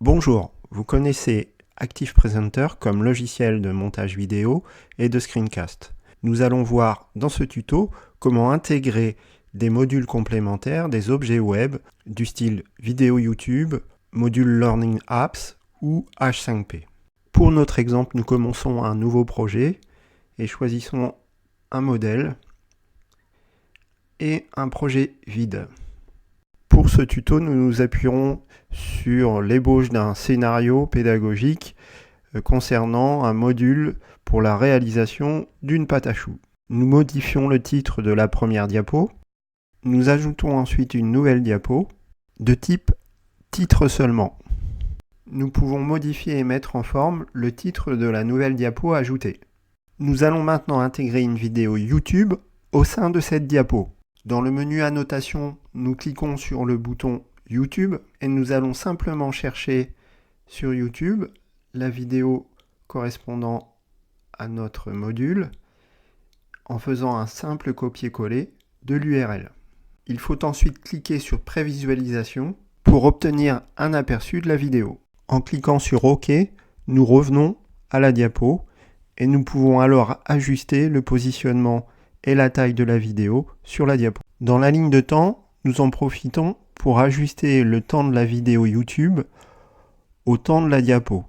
Bonjour, vous connaissez Active Presenter comme logiciel de montage vidéo et de screencast. Nous allons voir dans ce tuto comment intégrer des modules complémentaires, des objets web du style vidéo YouTube, module Learning Apps ou H5P. Pour notre exemple, nous commençons un nouveau projet et choisissons un modèle et un projet vide. Pour ce tuto, nous nous appuierons sur l'ébauche d'un scénario pédagogique concernant un module pour la réalisation d'une pâte à choux. Nous modifions le titre de la première diapo. Nous ajoutons ensuite une nouvelle diapo de type titre seulement. Nous pouvons modifier et mettre en forme le titre de la nouvelle diapo ajoutée. Nous allons maintenant intégrer une vidéo YouTube au sein de cette diapo. Dans le menu Annotation, nous cliquons sur le bouton YouTube et nous allons simplement chercher sur YouTube la vidéo correspondant à notre module en faisant un simple copier-coller de l'URL. Il faut ensuite cliquer sur Prévisualisation pour obtenir un aperçu de la vidéo. En cliquant sur OK, nous revenons à la diapo et nous pouvons alors ajuster le positionnement et la taille de la vidéo sur la diapo. Dans la ligne de temps, nous en profitons pour ajuster le temps de la vidéo YouTube au temps de la diapo,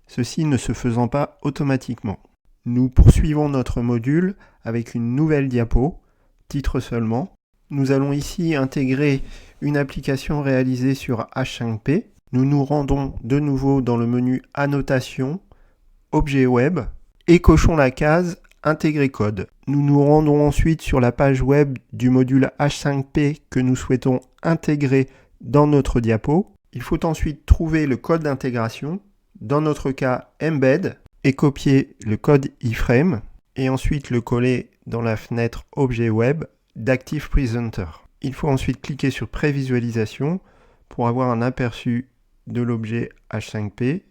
ceci ne se faisant pas automatiquement. Nous poursuivons notre module avec une nouvelle diapo, titre seulement. Nous allons ici intégrer une application réalisée sur H5P. Nous nous rendons de nouveau dans le menu Annotation, Objet web et cochons la case Intégrer code. Nous nous rendons ensuite sur la page web du module H5P que nous souhaitons intégrer dans notre diapo. Il faut ensuite trouver le code d'intégration, dans notre cas Embed, et copier le code iframe, et ensuite le coller dans la fenêtre Objet web d'Active Presenter. Il faut ensuite cliquer sur Prévisualisation pour avoir un aperçu de l'objet H5P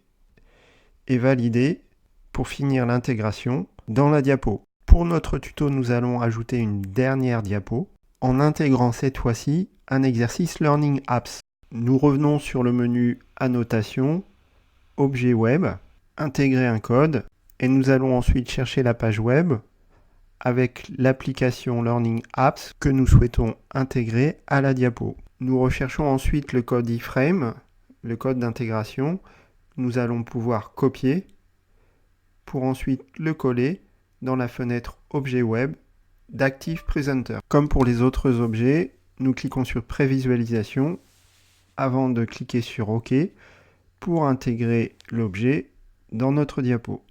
et valider pour finir l'intégration dans la diapo. Pour notre tuto, nous allons ajouter une dernière diapo en intégrant cette fois-ci un exercice Learning Apps. Nous revenons sur le menu Annotation, Objet web, intégrer un code et nous allons ensuite chercher la page web avec l'application Learning Apps que nous souhaitons intégrer à la diapo. Nous recherchons ensuite le code iframe, le code d'intégration. Nous allons pouvoir copier pour ensuite le coller dans la fenêtre Objet web d'Active Presenter. Comme pour les autres objets, nous cliquons sur Prévisualisation avant de cliquer sur OK pour intégrer l'objet dans notre diapo.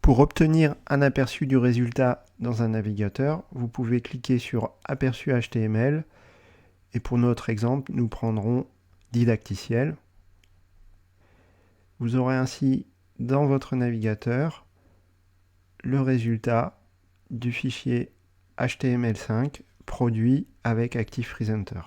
Pour obtenir un aperçu du résultat dans un navigateur, vous pouvez cliquer sur Aperçu HTML et pour notre exemple, nous prendrons Didacticiel. Vous aurez ainsi dans votre navigateur le résultat du fichier HTML5 produit avec Active Presenter.